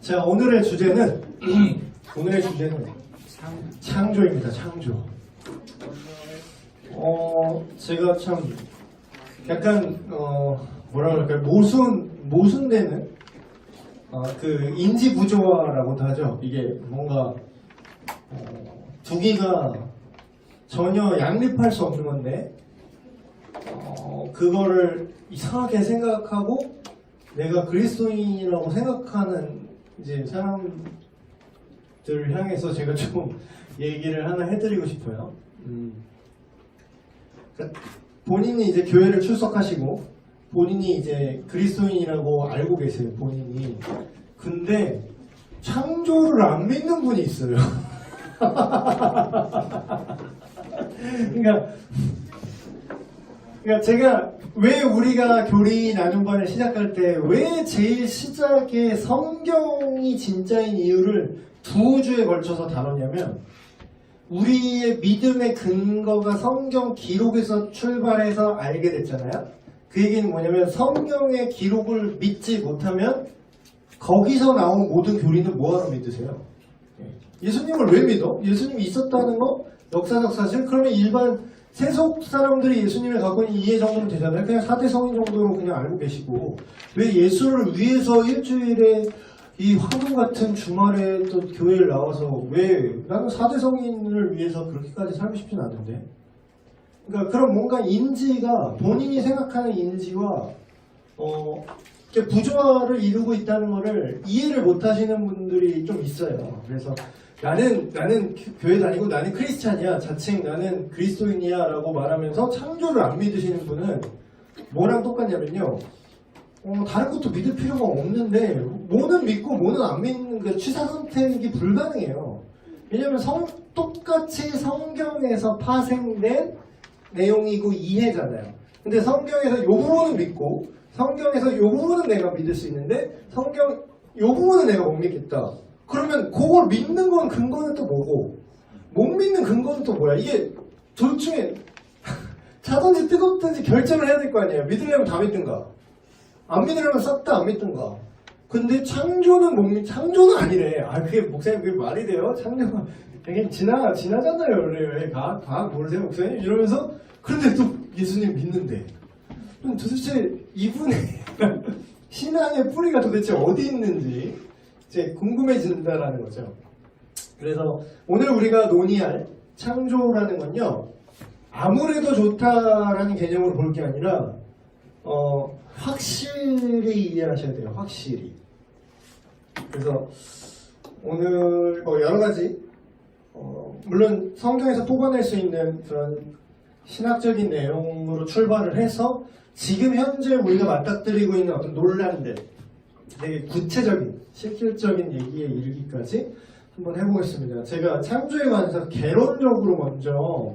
자, 오늘의 주제는 창조입니다. 창조. 제가 참 약간 뭐라 그럴까요? 모순되는 그 인지 부조화라고도 하죠. 이게 뭔가 두기가 전혀 양립할 수 없는 건데 그거를 이상하게 생각하고 내가 그리스도인이라고 생각하는 이제 사람들 향해서 제가 좀 얘기를 하나 해드리고 싶어요. 그러니까 본인이 이제 교회를 출석하시고 본인이 이제 그리스도인이라고 알고 계세요. 본인이. 근데 창조를 안 믿는 분이 있어요. 그러니까 제가 왜 우리가 교리 나눔반을 시작할 때 왜 제일 시작에 성경이 진짜인 이유를 2주에 걸쳐서 다뤘냐면 우리의 믿음의 근거가 성경 기록에서 출발해서 알게 됐잖아요. 그 얘기는 뭐냐면 성경의 기록을 믿지 못하면 거기서 나온 모든 교리는 뭐하러 믿으세요? 예수님을 왜 믿어? 예수님이 있었다는 거? 역사적 사실? 그러면 일반 세속 사람들이 예수님을 갖고 있는 이해 정도는 되잖아요. 그냥 4대 성인 정도로 그냥 알고 계시고 왜 예수를 위해서 일주일에 이 황금 같은 주말에 또 교회를 나와서 왜 나는 4대 성인을 위해서 그렇게까지 살고 싶진 않은데 그러니까 그런 뭔가 인지가 본인이 생각하는 인지와 부조화를 이루고 있다는 것을 이해를 못 하시는 분들이 좀 있어요. 그래서 나는 교회 다니고 나는 크리스찬이야, 자칭 나는 그리스도인이야 라고 말하면서 창조를 안 믿으시는 분은 뭐랑 똑같냐면요, 다른 것도 믿을 필요가 없는데 뭐는 믿고 뭐는 안 믿는 그 취사 선택이 불가능해요. 왜냐하면 똑같이 성경에서 파생된 내용이고 이해잖아요. 근데 성경에서 이 부분은 믿고 성경에서 이 부분은 내가 믿을 수 있는데 성경 이 부분은 내가 못 믿겠다. 그러면 그걸 믿는 건 근거는 또 뭐고 못 믿는 근거는 또 뭐야? 이게 둘 중에 차든지 뜨겁든지 결정을 해야 될 거 아니에요. 믿으려면 다 믿든가 안 믿으려면 싹 다 안 믿든가. 근데 창조는 아니래. 그게 목사님 그게 말이 돼요? 창조가 되게 지나잖아요. 원래 과학 모르세요 목사님? 이러면서 그런데 또 예수님 믿는데 그럼 도대체 이분의 신앙의 뿌리가 도대체 어디 있는지 이제 궁금해진다라는 거죠. 그래서 오늘 우리가 논의할 창조라는 건요, 아무래도 좋다라는 개념으로 볼 게 아니라 확실히 이해하셔야 돼요. 확실히. 그래서 오늘 여러 가지 물론 성경에서 뽑아낼 수 있는 그런 신학적인 내용으로 출발을 해서 지금 현재 우리가 맞닥뜨리고 있는 어떤 논란들, 되게 구체적인 실질적인 얘기에 이르기까지 한번 해보겠습니다. 제가 창조에 관해서 개론적으로 먼저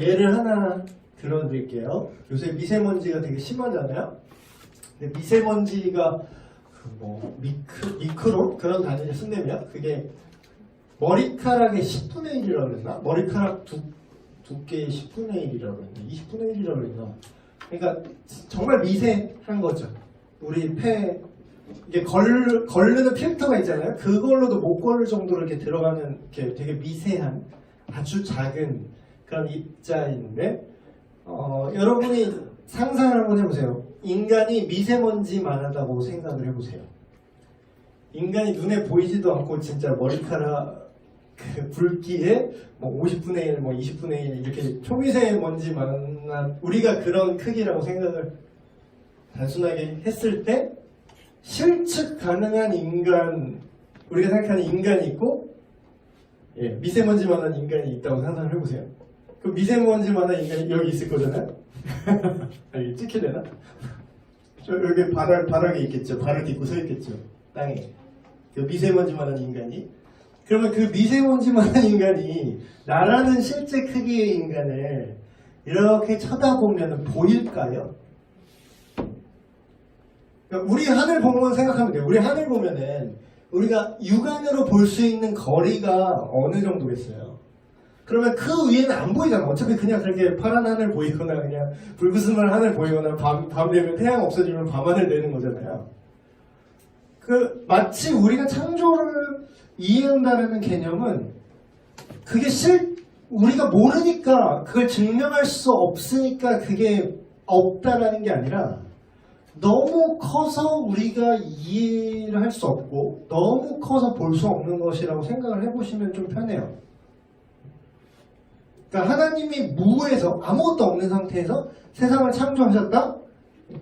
예를 하나 들어드릴게요. 요새 미세먼지가 되게 심하잖아요. 근데 미세먼지가 미크론 그런 단위를 쓴다면 그게 머리카락의 10분의 1이라고 그랬나? 머리카락 두께의 10분의 1이라고 그랬나? 20분의 1이라고 그랬나? 그러니까 정말 미세한 거죠. 우리 폐 이게 걸르는 필터가 있잖아요. 그걸로도 못 걸을 정도로 이렇게 들어가는 이렇게 되게 미세한 아주 작은 그런 입자인데 여러분이 상상을 한번 해보세요. 인간이 미세먼지만 하다고 생각을 해보세요. 인간이 눈에 보이지도 않고 진짜 머리카락 그 굵기에 50분의 1, 20분의 1 이렇게 초미세먼지만한 우리가 그런 크기라고 생각을 단순하게 했을 때 실측 가능한 인간, 우리가 생각하는 인간이 있고 미세먼지만한 인간이 있다고 상상을 해보세요. 그 미세먼지만한 인간이 여기 있을 거잖아요. 여기 찍히려나? 여기 바닥에 있겠죠. 발을 딛고 서 있겠죠. 땅에. 그 미세먼지만한 인간이. 그러면 그 미세먼지만한 인간이 나라는 실제 크기의 인간을 이렇게 쳐다보면 보일까요? 우리 하늘 보면 생각하면 돼요. 우리 하늘 보면은 우리가 육안으로 볼 수 있는 거리가 어느 정도겠어요? 그러면 그 위에는 안 보이잖아. 어차피 그냥 그렇게 파란 하늘 보이거나 그냥 불그스름한 하늘 보이거나 밤 되면 태양 없어지면 밤하늘 되는 거잖아요. 마치 우리가 창조를 이해한다는 개념은 그게 우리가 모르니까 그걸 증명할 수 없으니까 그게 없다라는 게 아니라 너무 커서 우리가 이해를 할 수 없고 너무 커서 볼 수 없는 것이라고 생각을 해보시면 좀 편해요. 그러니까 하나님이 무에서 아무것도 없는 상태에서 세상을 창조하셨다?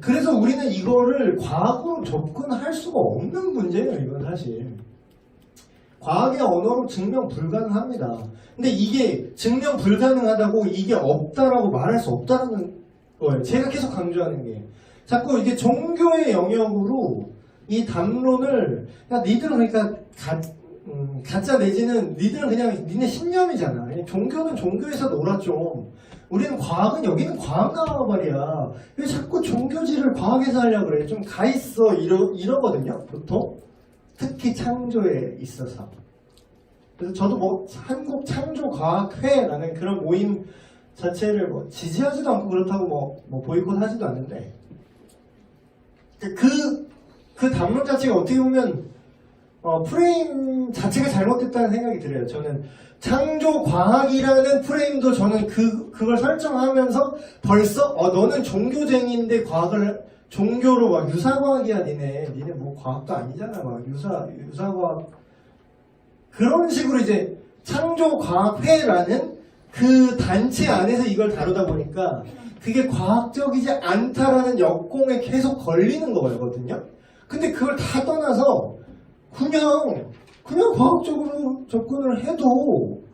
그래서 우리는 이거를 과학으로 접근할 수가 없는 문제예요. 이건 사실 과학이나 언어로 증명 불가능합니다. 근데 이게 증명 불가능하다고 이게 없다라고 말할 수 없다는 거예요. 제가 계속 강조하는 게 자꾸 이게 종교의 영역으로 이 담론을 니들은 그러니까 가짜 내지는 니들은 그냥 니네 신념이잖아. 종교는 종교에서 놀아 좀. 우리는 과학은 여기는 과학가 말이야. 왜 자꾸 종교지를 과학에서 하려고 그래? 좀 가있어 이러거든요. 보통 특히 창조에 있어서. 그래서 저도 뭐 한국 창조과학회라는 그런 모임 자체를 뭐 지지하지도 않고 그렇다고 뭐 보이콧하지도 않는데 그 담론 자체가 어떻게 보면 프레임 자체가 잘못됐다는 생각이 들어요. 저는 창조과학이라는 프레임도 저는 그걸 설정하면서 벌써 너는 종교쟁이인데 과학을 종교로 막 유사과학이야 니네 뭐 과학도 아니잖아 막 유사과학 그런 식으로 이제 창조과학회라는 그 단체 안에서 이걸 다루다 보니까 그게 과학적이지 않다라는 역공에 계속 걸리는 거거든요. 근데 그걸 다 떠나서 그냥 과학적으로 접근을 해도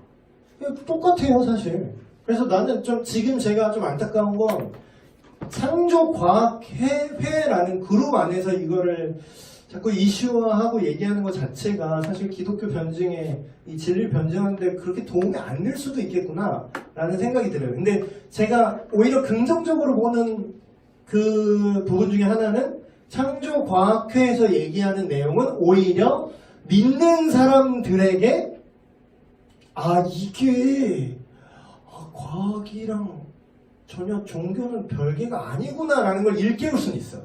똑같아요 사실. 그래서 나는 좀 지금 제가 좀 안타까운 건 창조과학회라는 그룹 안에서 이거를 자꾸 이슈화하고 얘기하는 것 자체가 사실 기독교 변증에 이 진리 변증하는데 그렇게 도움이 안 될 수도 있겠구나 라는 생각이 들어요. 근데 제가 오히려 긍정적으로 보는 그 부분 중에 하나는 창조과학회에서 얘기하는 내용은 오히려 믿는 사람들에게 이게 과학이랑 전혀 종교는 별개가 아니구나 라는 걸 일깨울 수는 있어요.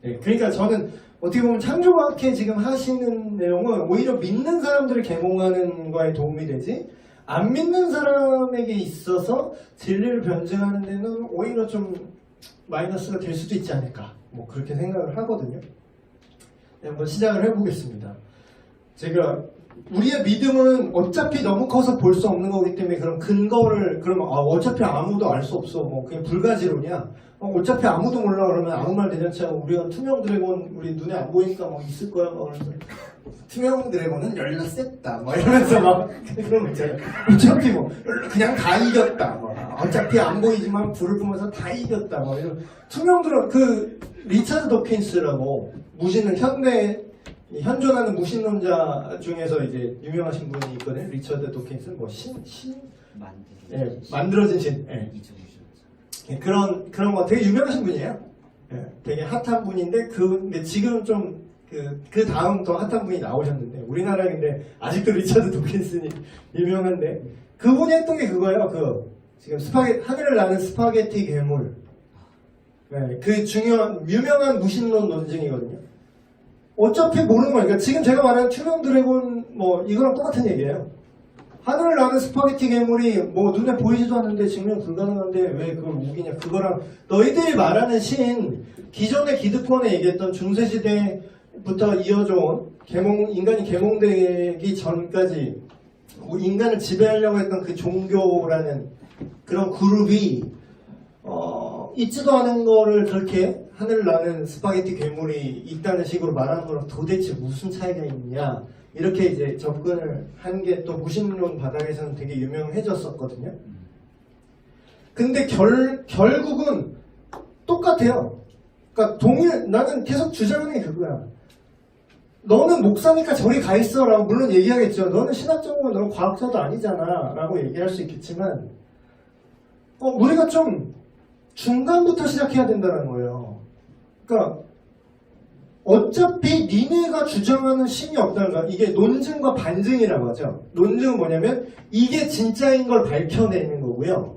네, 그러니까 저는 어떻게 보면 창조과학회 지금 하시는 내용은 오히려 믿는 사람들을 계몽하는 거에 도움이 되지 안 믿는 사람에게 있어서 진리를 변증하는 데는 오히려 좀 마이너스가 될 수도 있지 않을까 뭐 그렇게 생각을 하거든요. 네, 한번 시작을 해보겠습니다. 제가 우리의 믿음은 어차피 너무 커서 볼 수 없는 거기 때문에 그런 근거를 그러면 어차피 아무도 알 수 없어 뭐 그냥 불가지론이야. 어차피 아무도 몰라 그러면 아무 말 대잔치 하고 우리가 투명 드래곤 우리 눈에 안 보이니까 뭐 있을 거야 뭐 그래서 투명 드래곤은 열렸었다 뭐 이러면서 막 그런 거 있잖아요. 어차피 뭐 그냥 다 이겼다 뭐 어차피 안 보이지만 불을 뿜어서 다 이겼다 뭐 이런 투명 드래곤 그 리차드 도킨스라고 현존하는 무신론자 중에서 이제 유명하신 분이 있거든요. 리처드 도킨스 뭐 만들어진 신. 예, 그런 거 되게 유명하신 분이에요. 예, 되게 핫한 분인데 근데 지금 좀 그 다음 더 핫한 분이 나오셨는데 우리나라에 근데 아직도 리처드 도킨슨이 유명한데 그분이 했던 게 그거예요. 지금 하늘을 나는 스파게티 괴물. 예, 그 유명한 무신론 논증이거든요. 어차피 모르는 거니까 그러니까 지금 제가 말하는 투명 드래곤 뭐 이거랑 똑같은 얘기예요. 하늘을 나는 스파게티 괴물이 뭐 눈에 보이지도 않는데 증명 불가능한데 왜 그걸 우기냐. 그거랑 너희들이 말하는 신 기존의 기득권에 얘기했던 중세시대부터 이어져온 인간이 계몽되기 전까지 인간을 지배하려고 했던 그 종교라는 그런 그룹이 있지도 않은 거를 그렇게 하늘 나는 스파게티 괴물이 있다는 식으로 말하는 거랑 도대체 무슨 차이가 있냐 이렇게 이제 접근을 한 게 또 무신론 바닥에서는 되게 유명해졌었거든요. 근데 결국은 똑같아요. 그러니까 나는 계속 주장하는 게 그거야. 너는 목사니까 저리 가 있어 라고 물론 얘기하겠죠. 너는 신학적으로 너는 과학자도 아니잖아 라고 얘기할 수 있겠지만 우리가 좀 중간부터 시작해야 된다는 거예요. 그러니까 어차피 니네가 주장하는 신이 없다는 거야. 이게 논증과 반증이라고 하죠. 논증은 뭐냐면 이게 진짜인 걸 밝혀내는 거고요.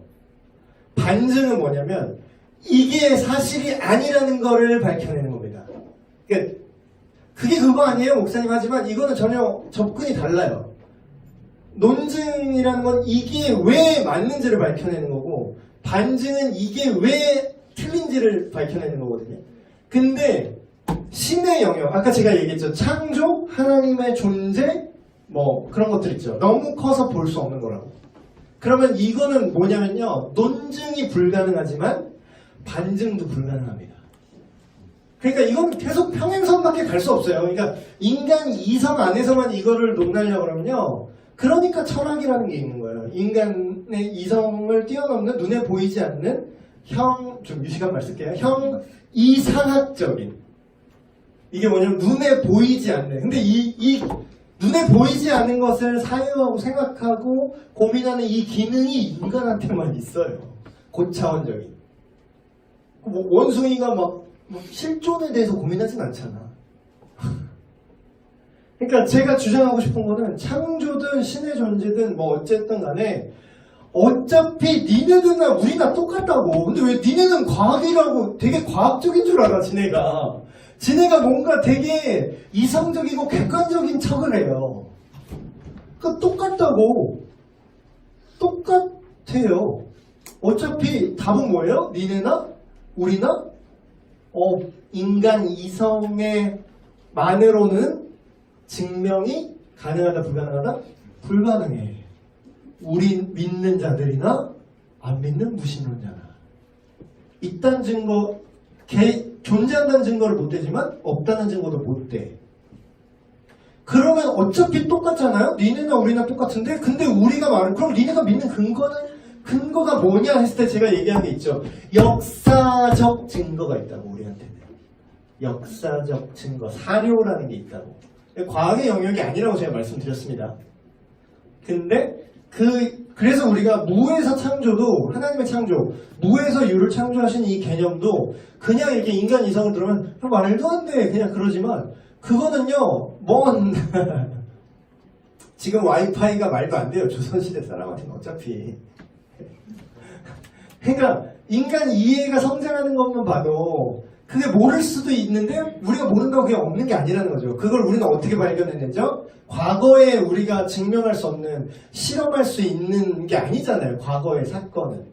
반증은 뭐냐면 이게 사실이 아니라는 거를 밝혀내는 겁니다. 그러니까 그게 그거 아니에요, 목사님. 하지만 이거는 전혀 접근이 달라요. 논증이라는 건 이게 왜 맞는지를 밝혀내는 거고, 반증은 이게 왜 틀린지를 밝혀내는 거거든요. 근데 신의 영역, 아까 제가 얘기했죠. 창조, 하나님의 존재, 뭐 그런 것들 있죠. 너무 커서 볼 수 없는 거라고. 그러면 이거는 뭐냐면요, 논증이 불가능하지만 반증도 불가능합니다. 그러니까 이건 계속 평행선밖에 갈 수 없어요. 그러니까 인간 이성 안에서만 이거를 논하려고 그러면요, 그러니까 철학이라는 게 있는 거예요. 인간의 이성을 뛰어넘는, 눈에 보이지 않는 좀 유식한 말 쓸게요. 이상학적인. 이게 뭐냐면 눈에 보이지 않는. 근데 이 눈에 보이지 않는 것을 사유하고 생각하고 고민하는 이 기능이 인간한테만 있어요. 고차원적인. 뭐 원숭이가 막 실존에 대해서 고민하진 않잖아. 그러니까 제가 주장하고 싶은 거는 창조든 신의 존재든 뭐 어쨌든 간에 어차피 니네들이나 우리나 똑같다고. 근데 왜 니네는 과학이라고 되게 과학적인 줄 알아, 지네가 뭔가 되게 이성적이고 객관적인 척을 해요. 그러니까 똑같다고. 똑같아요. 어차피 답은 뭐예요? 니네나 우리나 인간 이성의 만으로는 증명이 가능하다 불가능하다? 불가능해. 우린 믿는 자들이나 안 믿는 무신론자나. 있다는 증거, 존재한다는 증거를 못 대지만 없다는 증거도 못 대. 그러면 어차피 똑같잖아요? 니네나 우리나 똑같은데? 근데 우리가 말은, 그럼 니네가 믿는 근거가 뭐냐 했을 때 제가 얘기한 게 있죠. 역사적 증거가 있다고, 우리한테는. 역사적 증거, 사료라는 게 있다고. 과학의 영역이 아니라고 제가 말씀드렸습니다. 근데 그래서 우리가 무에서 창조도, 하나님의 창조, 무에서 유를 창조하신 이 개념도 그냥 이렇게 인간 이성을 들으면 말도 안 돼, 그냥 그러지만, 그거는요, 지금 와이파이가 말도 안 돼요. 조선시대 사람한테는 어차피. 그러니까 인간 이해가 성장하는 것만 봐도 그게 모를 수도 있는데 우리가 모른다고 그게 없는 게 아니라는 거죠. 그걸 우리는 어떻게 발견해내죠? 과거에 우리가 증명할 수 없는, 실험할 수 있는 게 아니잖아요. 과거의 사건은.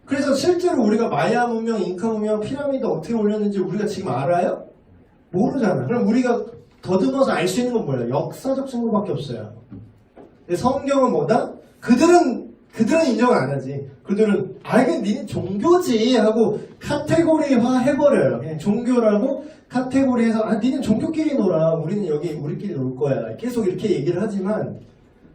그래서 실제로 우리가 마야 문명, 잉카 문명, 피라미드 어떻게 올렸는지 우리가 지금 알아요? 모르잖아. 그럼 우리가 더듬어서 알 수 있는 건 뭐예요? 역사적 증거밖에 없어요. 근데 성경은 뭐다? 그들은 인정을 안 하지. 그들은 이게 니네 종교지 하고 카테고리화 해버려요. 그냥 종교라고 카테고리해서 니는 종교끼리 놀아, 우리는 여기 우리끼리 놀 거야, 계속 이렇게 얘기를 하지만,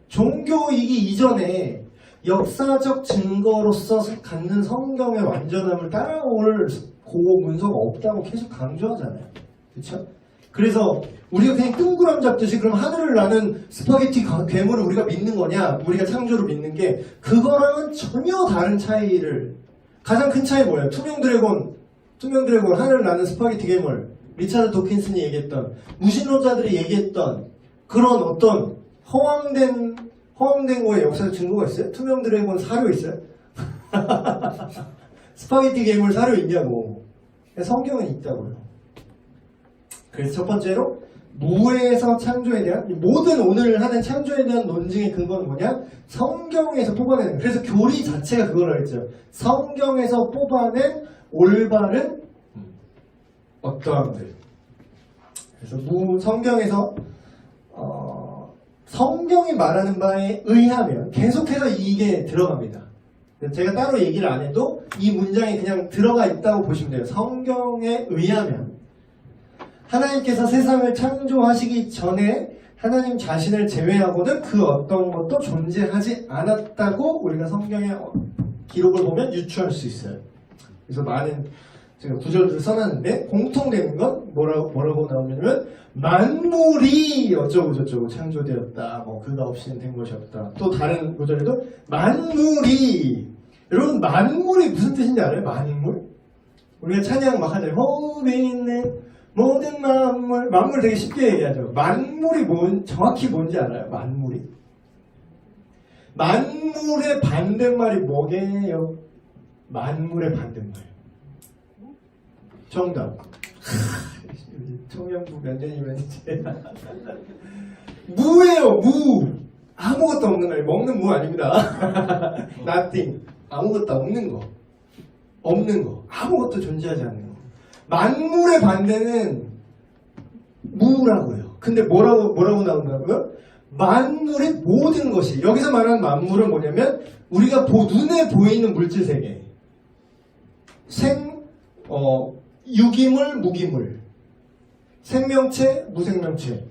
종교이기 이전에 역사적 증거로서 갖는 성경의 완전함을 따라올 문서가 없다고 계속 강조하잖아요. 그렇죠? 그래서 우리가 그냥 뜬구름 잡듯이 그럼 하늘을 나는 스파게티 괴물을 우리가 믿는 거냐, 우리가 창조를 믿는 게, 그거랑은 전혀 다른 차이를, 가장 큰 차이 뭐예요? 투명 드래곤 하늘을 나는 스파게티 괴물, 리차드 도킨슨이 얘기했던, 무신론자들이 얘기했던 그런 어떤 허황된 거에 역사적 증거가 있어요? 투명 드래곤 사료 있어요? 스파게티 괴물 사료 있냐고. 성경은 있다고요. 그래서 첫 번째로 무에서 창조에 대한, 모든 오늘 하는 창조에 대한 논증의 근거는 뭐냐? 성경에서 뽑아내는. 그래서 교리 자체가 그거라 했죠. 성경에서 뽑아낸 올바른 어떠함들. 그래서 성경에서 성경이 말하는 바에 의하면 계속해서 이게 들어갑니다. 제가 따로 얘기를 안 해도 이 문장이 그냥 들어가 있다고 보시면 돼요. 성경에 의하면 하나님께서 세상을 창조하시기 전에 하나님 자신을 제외하고는 그 어떤 것도 존재하지 않았다고 우리가 성경의 기록을 보면 유추할 수 있어요. 그래서 많은 제가 구절들을 써놨는데 공통되는 건 뭐라고 나오냐면, 만물이 어쩌고 저쩌고 창조되었다, 그가 없이는 된 것이 없다. 또 다른 구절에도 만물이, 여러분 만물이 무슨 뜻인지 알아요? 만물? 우리가 찬양 막 하잖아요. 호비는 모든 만물 되게 쉽게 얘기하죠. 만물이 정확히 뭔지 알아요? 만물의 반대말이 뭐게요? 만물의 반대말. 정답. 청년부 몇 년이면 이제 무예요. 무. 아무것도 없는 거예요. 먹는 무 아닙니다. nothing. 아무것도 없는 거. 없는 거. 아무것도 존재하지 않는 거. 만물의 반대는 무라고요. 근데 뭐라고 나온다고요? 만물의 모든 것이, 여기서 말하는 만물은 뭐냐면 우리가 눈에 보이는 물질 세계, 유기물, 무기물, 생명체, 무생명체,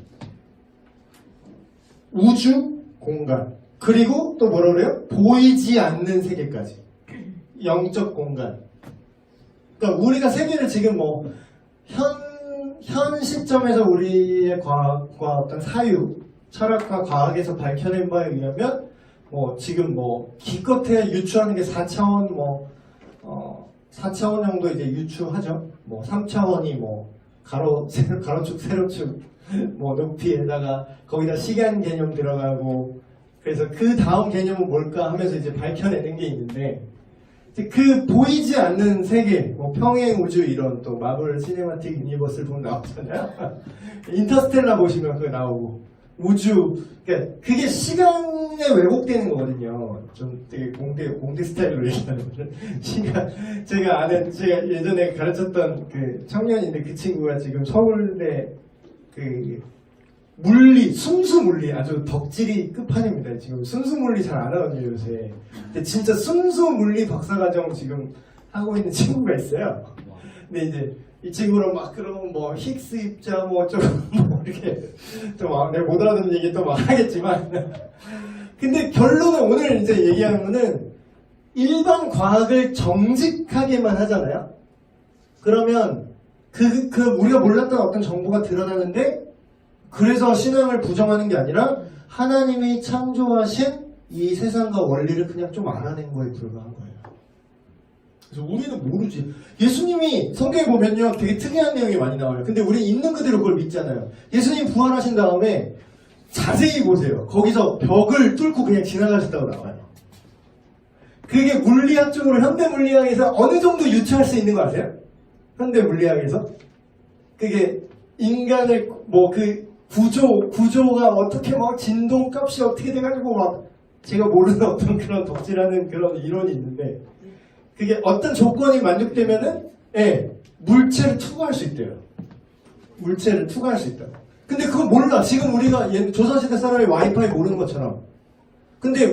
우주, 공간, 그리고 또 뭐라 그래요? 보이지 않는 세계까지, 영적 공간. 그러니까 우리가 세계를 지금 현 시점에서 우리의 과학과 어떤 사유, 철학과 과학에서 밝혀낸 바에 의하면 지금 기껏해야 유추하는 게 4차원 4차원 정도 이제 유추하죠. 3차원이 가로축, 세로축, 높이에다가 거기다 시간 개념 들어가고, 그래서 그 다음 개념은 뭘까 하면서 이제 밝혀내는 게 있는데, 그 보이지 않는 세계, 평행 우주, 이런 또 마블 시네마틱 유니버스를 보면 나오잖아요. 인터스텔라 보시면 그거 나오고, 우주, 그러니까 그게 시간에 왜곡되는 거거든요. 좀 되게 공대 스타일로 얘기하는 거죠. 제가 예전에 가르쳤던 그 청년인데, 그 친구가 지금 서울대 물리, 순수물리, 아주 덕질이 끝판입니다. 지금 순수물리 잘 안 하거든요, 요새. 근데 진짜 순수물리 박사과정 지금 하고 있는 친구가 있어요. 근데 이제 이 친구랑 그러면 힉스 입자 이렇게 또 내가 못 알아듣는 얘기 또 하겠지만, 근데 결론은 오늘 이제 얘기하는 거는 일반 과학을 정직하게만 하잖아요. 그러면 우리가 몰랐던 어떤 정보가 드러나는데, 그래서 신앙을 부정하는 게 아니라 하나님이 창조하신 이 세상과 원리를 그냥 좀 알아낸 거에 불과한 거예요. 그래서 우리는 모르지. 예수님이 성경에 보면요, 되게 특이한 내용이 많이 나와요. 근데 우리 있는 그대로 그걸 믿잖아요. 예수님 부활하신 다음에 자세히 보세요. 거기서 벽을 뚫고 그냥 지나가셨다고 나와요. 그게 물리학적으로, 현대 물리학에서 어느 정도 유추할 수 있는 거 아세요? 현대 물리학에서 그게 인간의 구조가 어떻게 진동값이 어떻게 돼가지고 제가 모르는 어떤 그런 덕질하는 그런 이론이 있는데, 그게 어떤 조건이 만족되면은 물체를 투과할 수 있대요. 물체를 투과할 수 있다. 근데 그건 몰라. 지금 우리가 조선시대 사람이 와이파이 모르는 것처럼. 근데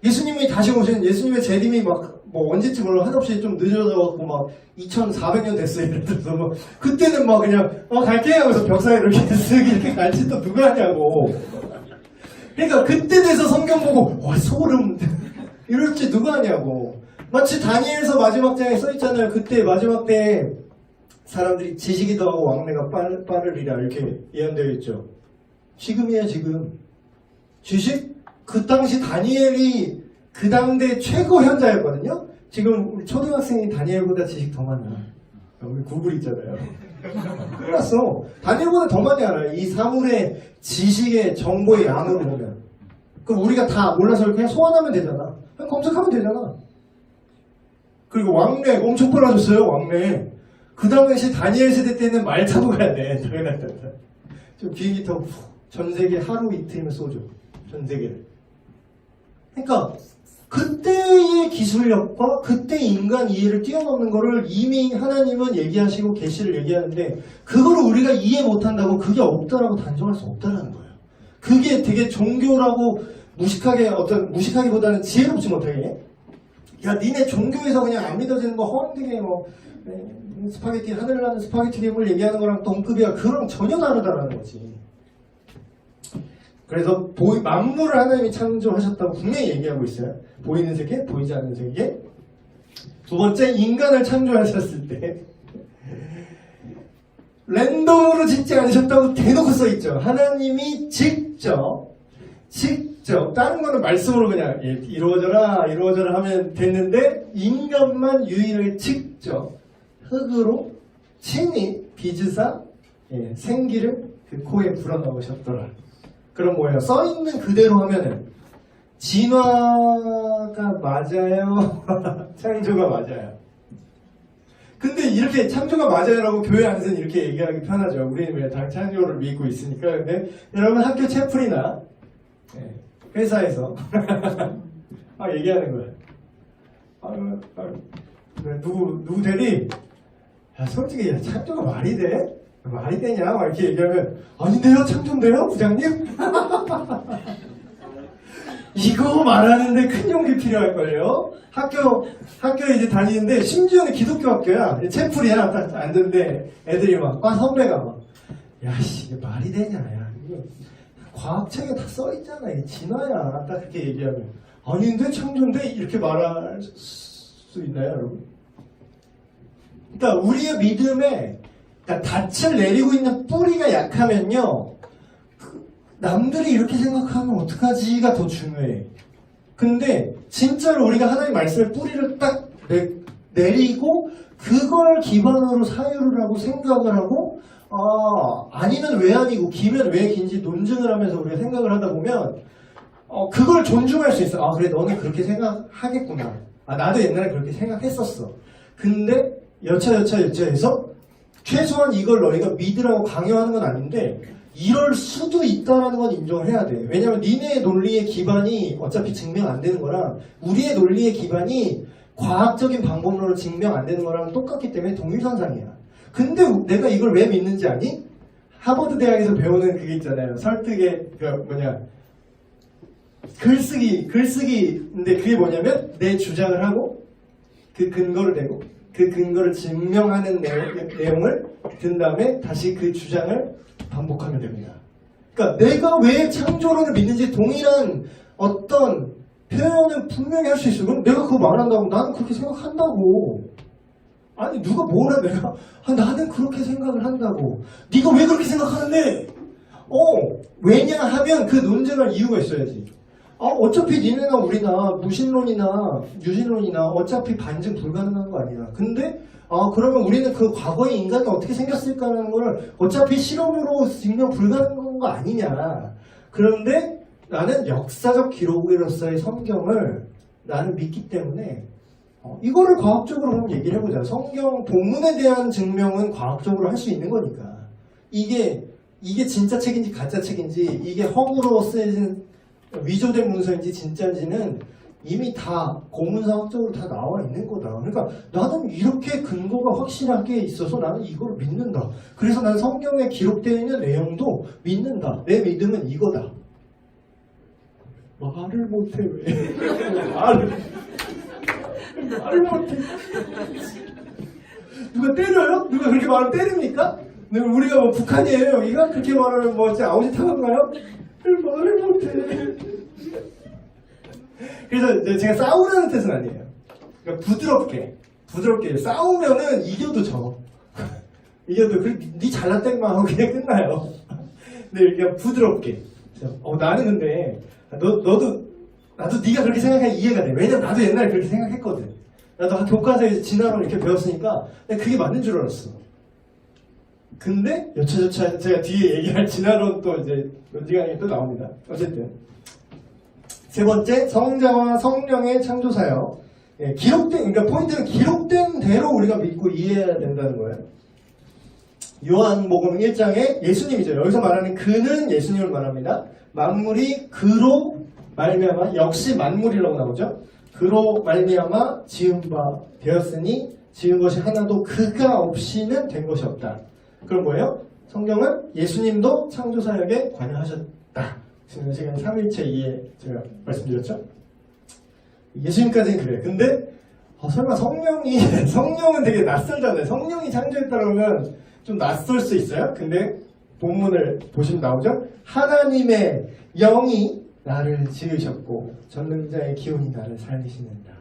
예수님이 다시 오신, 예수님의 재림이 언제쯤 몰라, 한없이 좀 늦어져갖고 2400년 됐어요. 예를 들어서 그때는 그냥 갈게요 하면서 벽사에 이렇게 쓱 이렇게 갈지 또 누가 하냐고. 그러니까 그때 돼서 성경 보고 와 소름 이럴지 누가 하냐고. 마치 다니엘서 마지막 장에 써있잖아요. 그때 마지막 때 사람들이 지식이 더하고 왕래가 빠르리라 이렇게 예언되어 있죠. 지금이야 지금. 지식? 그 당시 다니엘이 그 당대 최고 현자였거든요. 지금 우리 초등학생이 다니엘보다 지식 더 많아. 우리 구글 있잖아요. 큰일 났어. 다니엘보다 더 많이 알아요. 이 사물의 지식의 정보의 양으로 보면. 그럼 우리가 다 몰라서 그냥 소환하면 되잖아. 그냥 검색하면 되잖아. 그리고 왕래 엄청 빨라졌어요. 왕래. 그 당시 다니엘 세대 때는 말 타고 가야 돼. 당연하다. 좀 비행기 타고 전 세계 하루 이틀이면 쏘죠. 전 세계를. 그러니까 그때의 기술력과 그때 인간 이해를 뛰어넘는 거를 이미 하나님은 얘기하시고 계시를 얘기하는데, 그거를 우리가 이해 못한다고 그게 없다라고 단정할 수 없다라는 거예요. 그게 되게 종교라고 무식하기보다는 지혜롭지 못하게, 야 니네 종교에서 그냥 안 믿어지는 거 허황되게 스파게티, 하늘나는 스파게티 괴물 얘기하는 거랑 동급이야. 그거랑 전혀 다르다라는 거지. 그래서 만물을 하나님이 창조하셨다고 분명히 얘기하고 있어요. 보이는 세계, 보이지 않는 세계. 두 번째, 인간을 창조하셨을 때 랜덤으로 짓지 않으셨다고 대놓고 써있죠. 하나님이 직접 다른 거는 말씀으로 그냥 이루어져라 하면 됐는데, 인간만 유일하게 직접 흙으로 친히 빚으사 생기를 그 코에 불어넣으셨더라. 그럼 뭐예요? 써있는 그대로 하면은 진화가 맞아요? 창조가 맞아요? 근데 이렇게 창조가 맞아요라고 교회 안에서는 이렇게 얘기하기 편하죠. 우리는 왜 당 창조를 믿고 있으니까. 근데 여러분 학교 채플이나 회사에서 얘기하는 거예요. 누구 대리? 야, 솔직히 야, 창조가 말이 돼? 말이 되냐? 막 이렇게 얘기하면 아닌데요? 창조인데요? 부장님? 이거 말하는데 큰 용기 필요할걸요? 학교에 이제 다니는데 심지어는 기독교 학교야. 채플이야. 딱 앉는데 애들이 선배가 야씨 이게 말이 되냐? 야, 이거 과학책에 다 써있잖아. 이게 진화야. 딱 그렇게 얘기하면 아닌데 창조인데 이렇게 말할 수 있나요, 여러분? 그러니까 우리의 믿음에 닻을 내리고 있는 뿌리가 약하면요, 남들이 이렇게 생각하면 어떡하지가 더 중요해. 근데 진짜로 우리가 하나님 말씀의 뿌리를 딱 내리고 그걸 기반으로 사유를 하고 생각을 하고 아니면 왜 아니고 기면 왜 긴지 논증을 하면서 우리가 생각을 하다 보면 그걸 존중할 수 있어. 그래 너는 그렇게 생각하겠구나. 나도 옛날에 그렇게 생각했었어. 근데 여차여차해서 최소한 이걸 너희가 믿으라고 강요하는 건 아닌데 이럴 수도 있다라는 건 인정을 해야 돼. 왜냐면 니네의 논리의 기반이 어차피 증명 안 되는 거랑 우리의 논리의 기반이 과학적인 방법론으로 증명 안 되는 거랑 똑같기 때문에 동일선상이야. 근데 내가 이걸 왜 믿는지 아니? 하버드 대학에서 배우는 그게 있잖아요. 설득의 글쓰기인데 그게 뭐냐면 내 주장을 하고 그 근거를 대고 그 근거를 증명하는 내용을 든 다음에 다시 그 주장을 반복하면 됩니다. 그러니까 내가 왜 창조론을 믿는지 동일한 어떤 표현은 분명히 할 수 있어. 그럼 내가 그거 말한다고 나는 그렇게 생각한다고. 아니 누가 뭐라 내가 나는 그렇게 생각을 한다고. 네가 왜 그렇게 생각하는데? 왜냐하면 그 논증할 이유가 있어야지. 어차피 니네나 우리나 무신론이나 유신론이나 어차피 반증 불가능한 거 아니야. 근데 그러면 우리는 그 과거의 인간이 어떻게 생겼을까라는 걸 어차피 실험으로 증명 불가능한 거 아니냐. 그런데 나는 역사적 기록으로서의 성경을 나는 믿기 때문에 이거를 과학적으로 한번 얘기를 해보자. 성경 본문에 대한 증명은 과학적으로 할 수 있는 거니까. 이게 진짜 책인지 가짜 책인지 이게 허구로 쓰여진 위조된 문서인지 진짜인지는 이미 다 고문사학적으로 다 나와 있는 거다. 그러니까 나는 이렇게 근거가 확실하게 있어서 나는 이걸 믿는다. 그래서 난 성경에 기록되어 있는 내용도 믿는다. 내 믿음은 이거다. 말을 못해 왜? 말을 못해. 누가 때려요? 누가 그렇게 말하면 때립니까? 우리가 북한이에요 여기가? 그렇게 말하면 아우지 타는가요? 말을 못해. 그래서 제가 싸우라는 뜻은 아니에요. 그러니까 부드럽게 싸우면은 이겨도 져. 이겨도 네 잘났다만 하고 그냥 끝나요. 근데 이렇게 부드럽게. 나는 근데 나도 네가 그렇게 생각하면 이해가 돼. 왜냐면 나도 옛날에 그렇게 생각했거든. 나도 교과서에서 진화론 이렇게 배웠으니까 그게 맞는 줄 알았어. 근데 여차저차 제가 뒤에 얘기할 진화론 또 이제 논지강이 또 나옵니다. 어쨌든 세 번째, 성자와 성령의 창조사역. 그러니까 포인트는 기록된 대로 우리가 믿고 이해해야 된다는 거예요. 요한복음 1장에 예수님이죠. 여기서 말하는 그는 예수님을 말합니다. 만물이 그로 말미암아, 역시 만물이라고 나오죠. 그로 말미암아 지은 바 되었으니 지은 것이 하나도 그가 없이는 된 것이 없다. 그럼 뭐예요? 성경은 예수님도 창조사역에 관여하셨다. 지난 시간 3일째 이해 제가 말씀드렸죠? 예수님까지는 그래요. 근데 설마 성령은 되게 낯설잖아요. 성령이 창조했다 그러면 좀 낯설 수 있어요. 근데 본문을 보시면 나오죠? 하나님의 영이 나를 지으셨고 전능자의 기운이 나를 살리시는다.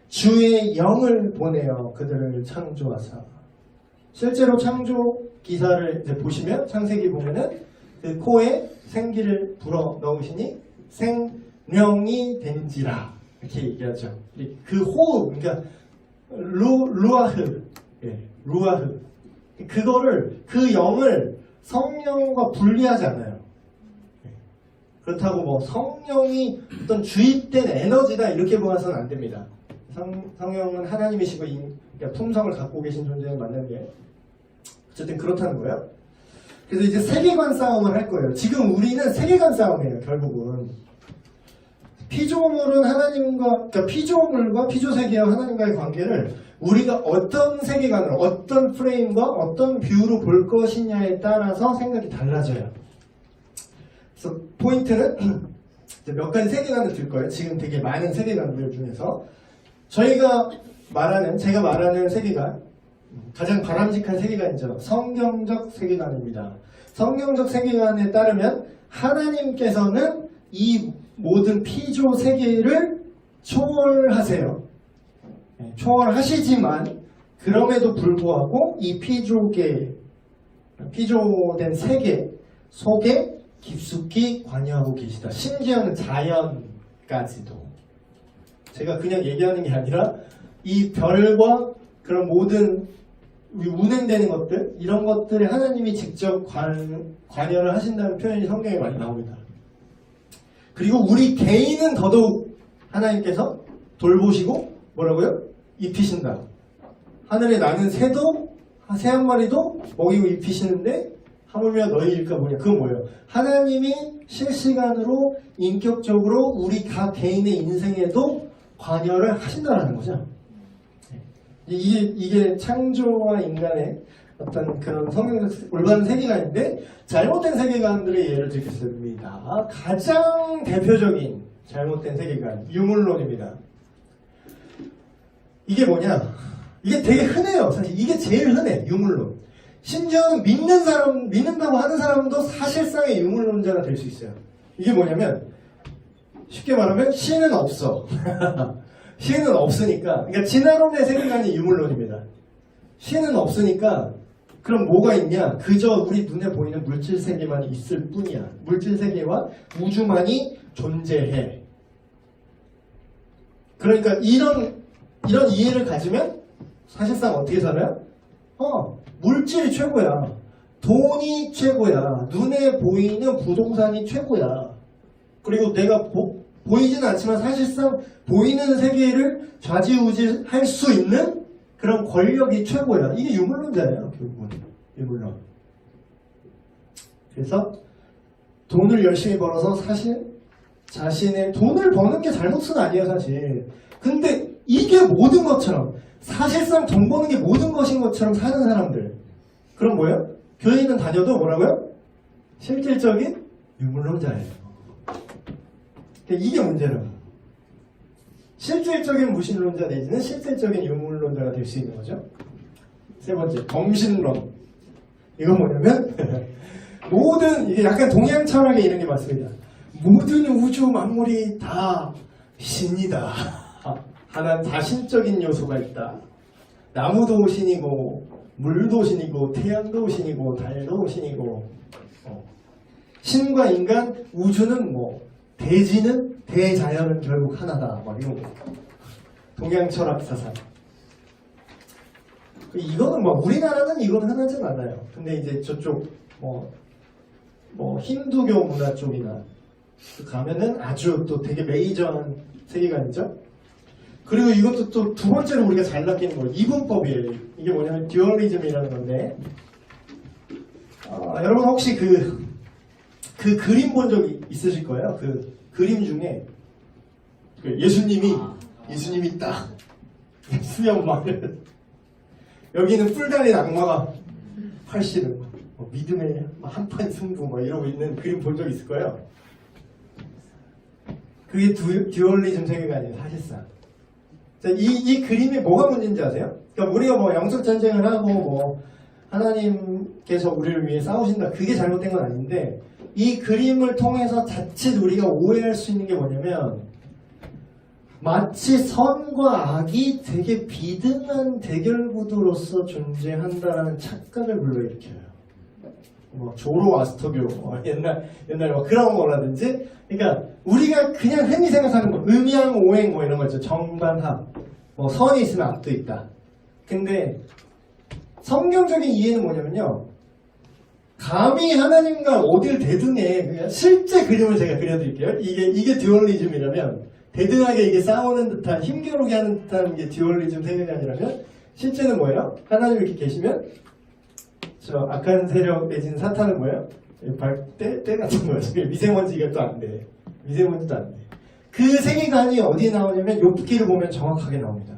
주의 영을 보내어 그들을 창조하사. 실제로 창조 기사를 이제 보시면 창세기 보면은 그 코에 생기를 불어 넣으시니 생명이 된지라 이렇게 얘기하죠. 그 호흡, 그러니까 루아흐, 루아흐, 그거를 그 영을 성령과 분리하지 않아요. 그렇다고 성령이 어떤 주입된 에너지다 이렇게 보아서는 안 됩니다. 성령은 하나님이시고 그러니까 품성을 갖고 계신 존재는 맞는데 어쨌든 그렇다는 거예요. 그래서 이제 세계관 싸움을 할 거예요. 지금 우리는 세계관 싸움이에요. 결국은 피조물은 하나님과 그러니까 피조물과 피조세계와 하나님과의 관계를 우리가 어떤 세계관으로 어떤 프레임과 어떤 뷰로 볼 것이냐에 따라서 생각이 달라져요. 그래서 포인트는 몇 가지 세계관을 들 거예요. 지금 되게 많은 세계관들 중에서 제가 말하는 세계관 가장 바람직한 세계관이죠. 성경적 세계관입니다. 성경적 세계관에 따르면 하나님께서는 이 모든 피조 세계를 초월하세요. 초월하시지만 그럼에도 불구하고 이 피조된 세계 속에 깊숙이 관여하고 계시다. 심지어는 자연까지도. 제가 그냥 얘기하는 게 아니라 이 별과 그런 모든 운행되는 것들 이런 것들에 하나님이 직접 관여를 하신다는 표현이 성경에 많이 나옵니다. 그리고 우리 개인은 더더욱 하나님께서 돌보시고 뭐라고요? 입히신다. 하늘에 나는 새도 새 한 마리도 먹이고 입히시는데 하물며 너희일까 뭐냐. 그건 뭐예요? 하나님이 실시간으로 인격적으로 우리 각 개인의 인생에도 관여를 하신다라는 거죠. 이게 창조와 인간의 어떤 그런 성경적 올바른 세계관인데 잘못된 세계관들의 예를 들겠습니다. 가장 대표적인 잘못된 세계관 유물론입니다. 이게 뭐냐? 이게 되게 흔해요. 사실 이게 제일 흔해. 유물론. 심지어는 믿는다고 하는 사람도 사실상의 유물론자가 될 수 있어요. 이게 뭐냐면 쉽게 말하면 신은 없어. 신은 없으니까 그러니까 진화론의 세계관이 유물론입니다. 신은 없으니까 그럼 뭐가 있냐? 그저 우리 눈에 보이는 물질 세계만 있을 뿐이야. 물질 세계와 우주만이 존재해. 그러니까 이런 이해를 가지면 사실상 어떻게 살아요? 물질이 최고야. 돈이 최고야. 눈에 보이는 부동산이 최고야. 그리고 내가 보이지는 않지만 사실상 보이는 세계를 좌지우지할 수 있는 그런 권력이 최고야. 이게 유물론자예요. 결국은 유물론. 그래서 돈을 열심히 벌어서 사실 자신의 돈을 버는 게 잘못은 아니에요. 사실. 근데 이게 모든 것처럼 사실상 돈 버는 게 모든 것인 것처럼 사는 사람들. 그럼 뭐예요? 교회는 다녀도 뭐라고요? 실질적인 유물론자예요. 이게 문제라고. 실질적인 무신론자 내지는 실질적인 유물론자가 될 수 있는 거죠. 세 번째, 범신론. 이건 뭐냐면 이게 약간 동양 철학에 이런 게 맞습니다. 모든 우주 만물이 다 신이다. 하나는 다신적인 요소가 있다. 나무도 신이고 물도 신이고 태양도 신이고 달도 신이고 신과 인간, 우주는 대지는 대자연은 결국 하나다. 막 이런 거. 동양 철학 사상. 이거는 우리나라는 이건 흔하진 않아요. 근데 이제 저쪽 힌두교 문화 쪽이나 가면은 아주 또 되게 메이저한 세계관이죠. 그리고 이것도 또 두 번째로 우리가 잘 낚이는 거 이분법이에요. 이게 뭐냐면 듀얼리즘이라는 건데 여러분 혹시 그 그림 본 적 있으실 거예요. 그 그림 중에 예수님이 딱 수염마를 여기는 뿔 달린 악마가 활씨는 믿음의 한판 승부 이러고 있는 그림 본 적 있을 거예요. 그게 듀얼리즘 세계관이에요. 사실상. 자, 이 그림이 뭐가 문제인지 아세요? 그러니까 우리가 영적 전쟁을 하고 하나님께서 우리를 위해 싸우신다. 그게 잘못된 건 아닌데 이 그림을 통해서 자칫 우리가 오해할 수 있는 게 뭐냐면 마치 선과 악이 되게 비등한 대결 구도로서 존재한다라는 착각을 불러일으켜요. 조로아스터교 옛날 그런 거라든지 그러니까 우리가 그냥 흔히 생각하는 음양오행 이런 거 있죠. 정반합 선이 있으면 악도 있다. 근데 성경적인 이해는 뭐냐면요. 감히 하나님과 어딜 대등해. 그냥 실제 그림을 제가 그려드릴게요. 이게 듀얼리즘이라면 대등하게 이게 싸우는 듯한 힘겨루게 하는 듯한 게 듀얼리즘 세계가 아니라면 실제는 뭐예요? 하나님 이렇게 계시면 저 악한 세력 내지는 사탄은 뭐예요? 때 같은 거예요. 미세먼지가 또 안 돼. 미세먼지도 안 돼. 그 세계관이 어디에 나오냐면 욥기를 보면 정확하게 나옵니다.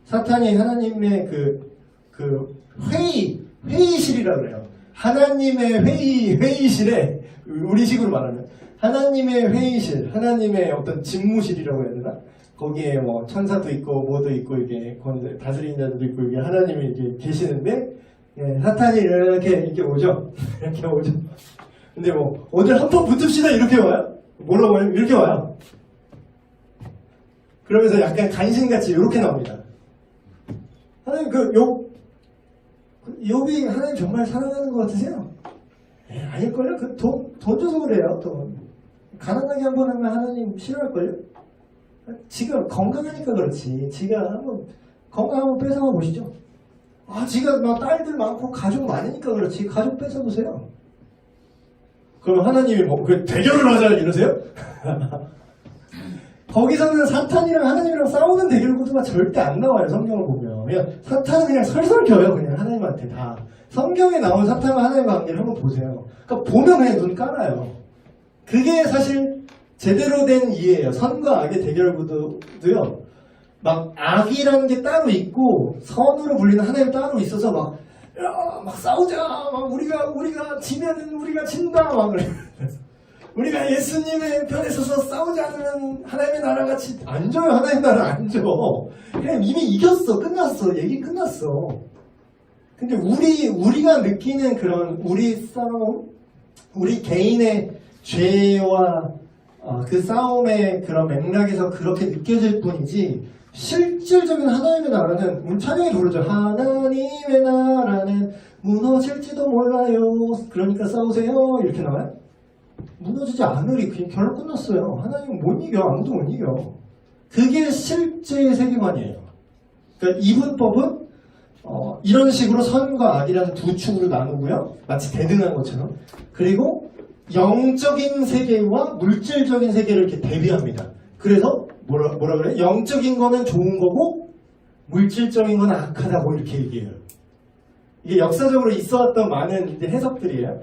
사탄이 하나님의 그 회의실이라고 그래요. 하나님의 회의실에 우리식으로 말하면 하나님의 회의실, 하나님의 어떤 집무실이라고 해야 되나? 거기에 뭐 천사도 있고 뭐도 있고 이게 다스리는 자들도 있고 이게 하나님이 이렇게 계시는데 예, 사탄이 이렇게 오죠. 이렇게 오죠. 근데 뭐 오늘 한번 붙읍시다 이렇게 와요? 뭐라고 해요? 이렇게 와요. 그러면서 약간 간신같이 이렇게 나옵니다. 하나님 욥이 하나님 정말 사랑하는 것 같으세요? 아닐걸요? 돈 줘서 그래요. 돈. 가난하게 한번 하면 하나님 싫어할걸요? 지가 건강하니까 그렇지. 지가 한번 건강 한번 뺏어가 보시죠. 지가 막 딸들 많고 가족 많으니까 그렇지. 가족 뺏어보세요. 그럼 하나님이 대결을 하자 이러세요? 거기서는 사탄이랑 하나님이랑 싸우는 대결 구도가 절대 안 나와요. 성경을 보면. 그냥 사탄은 그냥 설설 겨요. 그냥 하나님한테 다. 성경에 나온 사탄과 하나님과 관계를 한번 보세요. 그러니까 보면 그냥 눈 깔아요. 그게 사실 제대로 된 이해예요. 선과 악의 대결 구도도요. 막 악이라는 게 따로 있고 선으로 불리는 하나님 따로 있어서 막 싸우자. 막 우리가 지면은 우리가 진다. 막 그래. 우리가 예수님의 편에 서서 싸우지 않으면 하나님의 나라 같이 안 줘요. 하나님의 나라 안 줘. 그냥 이미 이겼어. 끝났어. 얘기 끝났어. 근데 우리가 느끼는 그런 우리 싸움, 우리 개인의 죄와 그 싸움의 그런 맥락에서 그렇게 느껴질 뿐이지 실질적인 하나님의 나라는 우리 찬양이 부르죠. 하나님의 나라는 무너질지도 몰라요. 그러니까 싸우세요. 이렇게 나와요. 무너지지 않으리. 그냥 결론 끝났어요. 하나님은 못 이겨. 아무도 못 이겨. 그게 실제의 세계관이에요. 그러니까 이분법은 이런 식으로 선과 악이라는 두 축으로 나누고요. 마치 대등한 것처럼. 그리고 영적인 세계와 물질적인 세계를 이렇게 대비합니다. 그래서 뭐라 그래? 영적인 거는 좋은 거고 물질적인 건 악하다고 이렇게 얘기해요. 이게 역사적으로 있어왔던 많은 이제 해석들이에요.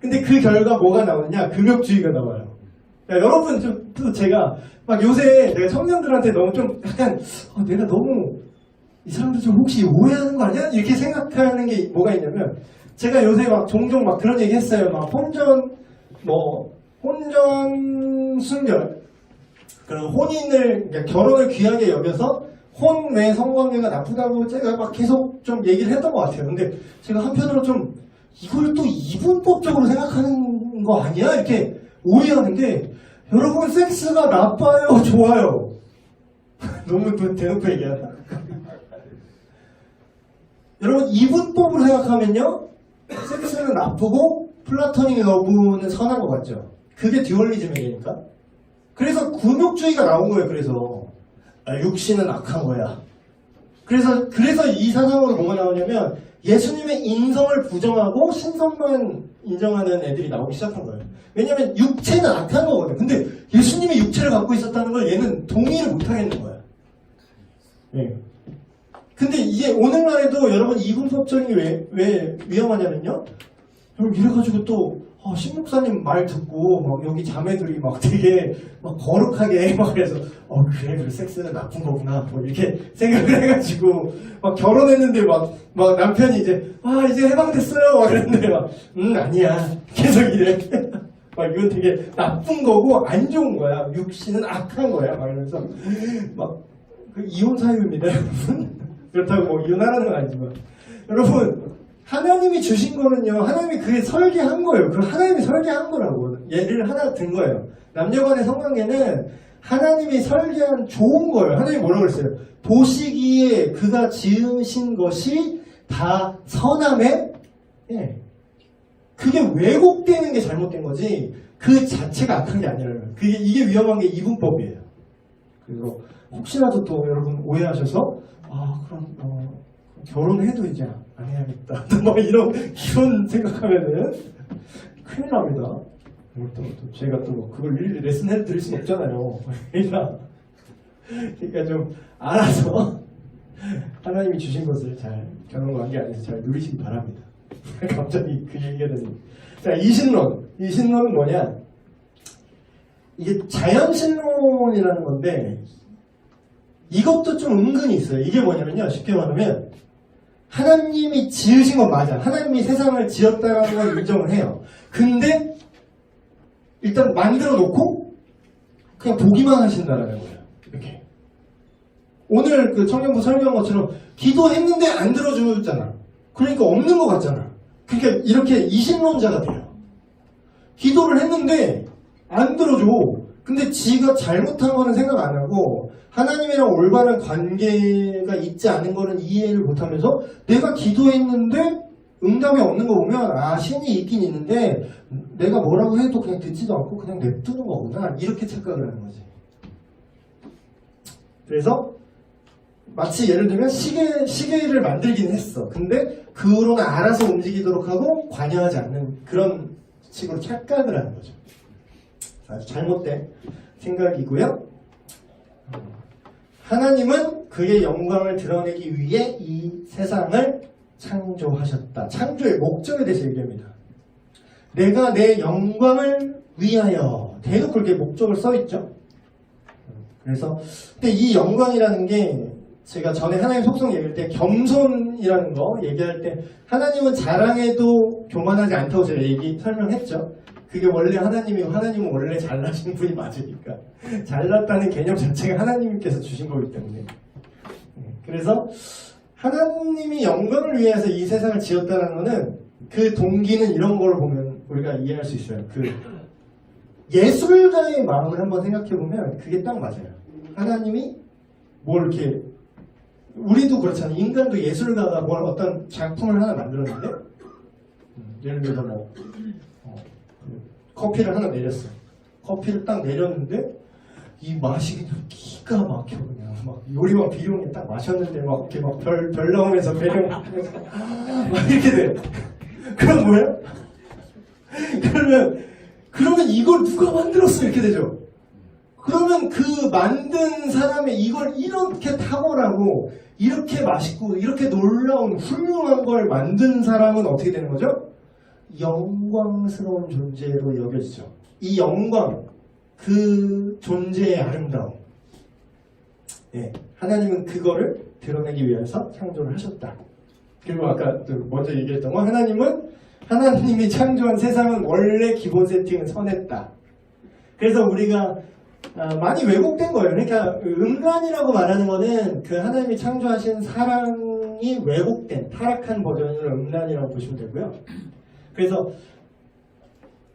근데 그 결과 뭐가 나오느냐? 금욕주의가 나와요. 그러니까 여러분 또 제가 막 요새 내가 청년들한테 너무 좀 약간 내가 너무 이 사람들 좀 혹시 오해하는 거 아니야? 이렇게 생각하는 게 뭐가 있냐면 제가 요새 막 종종 막 그런 얘기 했어요. 막 혼전 순결 그런 혼인을 그러니까 결혼을 귀하게 여겨서 혼 외 성관계가 나쁘다고 제가 막 계속 좀 얘기를 했던 것 같아요. 근데 제가 한편으로 좀 이걸 또 이분법적으로 생각하는 거 아니야? 이렇게 오해하는 게 여러분 섹스가 나빠요? 좋아요? 너무 대놓고 얘기하나? 여러분 이분법으로 생각하면요 섹스는 나쁘고 플라토닉 러브는 선한 것 같죠? 그게 듀얼리즘이니까. 그래서 금욕주의가 나온 거예요. 그래서 육신은 악한 거야. 그래서 이 사상으로 뭐가 나오냐면 예수님의 인성을 부정하고 신성만 인정하는 애들이 나오기 시작한 거예요. 왜냐면 육체는 악한 거거든요. 근데 예수님이 육체를 갖고 있었다는 걸 얘는 동의를 못 하겠는 거야. 네. 근데 이게 오늘날에도 여러분 이분법적인 게 왜 위험하냐면요. 여러분 이래가지고 또 신목사님 말 듣고 막 여기 자매들이 막 되게 막 거룩하게 막 그래서 그래 섹스는 나쁜 거구나 뭐 이렇게 생각을 해가지고 막 결혼했는데 막 남편이 이제 해방됐어요 막 그랬는데 아니야 계속 이래 막 이건 되게 나쁜 거고 안 좋은 거야 육신은 악한 거야 막 이러면서 막 이혼 사유입니다 여러분. 그렇다고 뭐 이혼하라는 건 아니지만 여러분 하나님이 주신 거는요 하나님이 그게 설계한 거예요. 그럼 하나님이 설계한 거라고 예를 하나 든 거예요. 남녀간의 성관계는 하나님이 설계한 좋은 거예요. 하나님이 뭐라고 그랬어요? 보시기에 그가 지으신 것이 다 선함에 그게 왜곡되는 게 잘못된 거지 그 자체가 악한 게 아니라는 거예요. 이게 위험한 게 이분법이에요. 그래서 혹시라도 또 여러분 오해하셔서 그럼 결혼해도 이제 안 해야겠다. 뭐 이런 생각하면은 큰일 납니다. 또 제가 또 그걸 일일이 레슨해 드릴 수는 없잖아요. 그러니까 좀 알아서 하나님이 주신 것을 잘 경험관계 안에서 잘 누리시기 바랍니다. 갑자기 그 얘기가 되는. 자, 이신론. 이신론은 뭐냐? 이게 자연신론이라는 건데 이것도 좀 은근히 있어요. 이게 뭐냐면요. 쉽게 말하면 하나님이 지으신 건 맞아. 하나님이 세상을 지었다는 걸 인정을 해요. 근데 일단 만들어 놓고 그냥 보기만 하신다라는 거예요. 이렇게. 오늘 그 청년부 설교한 것처럼 기도했는데 안 들어주잖아. 그러니까 없는 것 같잖아. 그러니까 이렇게 이신론자가 돼요. 기도를 했는데 안 들어줘. 근데 지가 잘못한 거는 생각 안 하고 하나님이랑 올바른 관계가 있지 않은 거는 이해를 못하면서 내가 기도했는데 응답이 없는 거 보면 아 신이 있긴 있는데 내가 뭐라고 해도 그냥 듣지도 않고 그냥 냅두는 거구나 이렇게 착각을 하는 거지. 그래서 마치 예를 들면 시계를 만들긴 했어. 근데 그로는 알아서 움직이도록 하고 관여하지 않는 그런 식으로 착각을 하는 거죠. 아주 잘못된 생각이고요. 하나님은 그의 영광을 드러내기 위해 이 세상을 창조하셨다. 창조의 목적에 대해서 얘기합니다. 내가 내 영광을 위하여 대놓고 그렇게 목적을 써있죠. 그래서 근데 이 영광이라는 게 제가 전에 하나님 속성 얘기할 때 겸손이라는 거 얘기할 때 하나님은 자랑해도 교만하지 않다고 제가 설명했죠. 그게 원래 하나님이고 하나님은 원래 잘나신 분이 맞으니까 잘났다는 개념 자체가 하나님께서 주신 거기 때문에 그래서 하나님이 영광을 위해서 이 세상을 지었다는 거는 그 동기는 이런 걸 보면 우리가 이해할 수 있어요. 그 예술가의 마음을 한번 생각해 보면 그게 딱 맞아요. 하나님이 뭘 이렇게 우리도 그렇잖아요. 인간도 예술가가 뭘 어떤 작품을 하나 만들었는데 예를 들어서 뭐 커피를 하나 내렸어. 커피를 딱 내렸는데 이 맛이 그냥 기가 막혀 그냥 막 요리왕 비룡이 딱 마셨는데 막 이렇게 막 별 나오면서 배령 막 이렇게 돼. 그럼 뭐예요? 그러면 이걸 누가 만들었어 이렇게 되죠. 그러면 그 만든 사람의 이걸 이렇게 탁월하고 이렇게 맛있고 이렇게 놀라운 훌륭한 걸 만든 사람은 어떻게 되는 거죠? 영광스러운 존재로 여겨지죠. 이 영광, 그 존재의 아름다움. 예, 하나님은 그거를 드러내기 위해서 창조를 하셨다. 그리고 아까 먼저 얘기했던 건 하나님이 창조한 세상은 원래 기본 세팅은 선했다. 그래서 우리가 많이 왜곡된 거예요. 그러니까 음란이라고 말하는 거는 그 하나님이 창조하신 사랑이 왜곡된 타락한 버전을 음란이라고 보시면 되고요. 그래서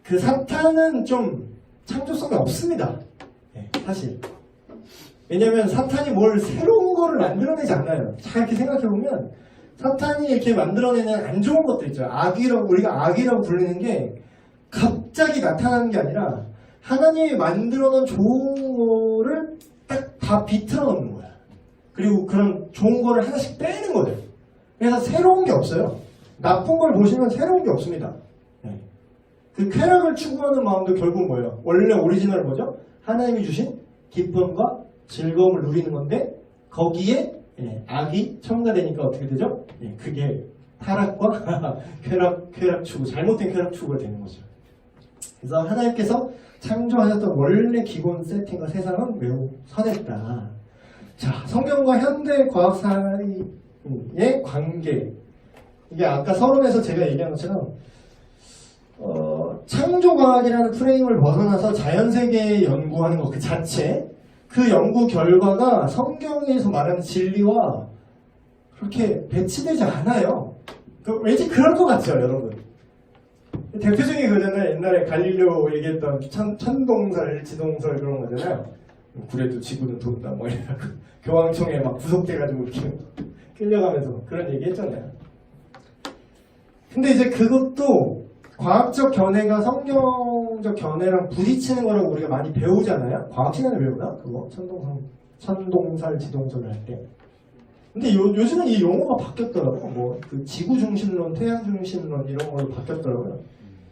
그 사탄은 좀 창조성이 없습니다. 네, 사실. 왜냐면 사탄이 뭘 새로운 거를 만들어내지 않아요. 잘 이렇게 생각해보면 사탄이 이렇게 만들어내는 안 좋은 것들 있죠. 우리가 악이라고 부르는 게 갑자기 나타나는 게 아니라 하나님이 만들어놓은 좋은 거를 딱 다 비틀어 놓는 거야. 그리고 그런 좋은 거를 하나씩 빼는 거예요. 그래서 새로운 게 없어요. 나쁜 걸 보시면 새로운 게 없습니다. 네. 그 쾌락을 추구하는 마음도 결국 뭐예요? 원래 오리지널 뭐죠? 하나님이 주신 기쁨과 즐거움을 누리는 건데 거기에 악이 첨가되니까 어떻게 되죠? 그게 타락과 쾌락 추구, 잘못된 쾌락 추구가 되는 거죠. 그래서 하나님께서 창조하셨던 원래 기본 세팅과 세상은 매우 선했다. 자, 성경과 현대 과학 사이의 관계. 이게 아까 서론에서 제가 얘기한 것처럼 창조과학이라는 프레임을 벗어나서 자연세계 연구하는 것 그 자체 그 연구 결과가 성경에서 말하는 진리와 그렇게 배치되지 않아요. 왠지 그럴 것 같죠, 여러분? 대표적인 거잖아요. 옛날에 갈릴레오 얘기했던 천동설, 지동설 그런 거잖아요. 그래도 지구는 돈다 뭐 이래갖고 교황청에 막 구속돼가지고 이렇게 끌려가면서 그런 얘기 했잖아요. 근데 이제 그것도 과학적 견해가 성경적 견해랑 부딪히는 거라고 우리가 많이 배우잖아요. 과학 시간에 배우나? 그거? 천동설, 지동설을 할 때. 근데 요즘은 이 용어가 바뀌었더라고요. 뭐, 그 지구중심론, 태양중심론 이런 걸로 바뀌었더라고요.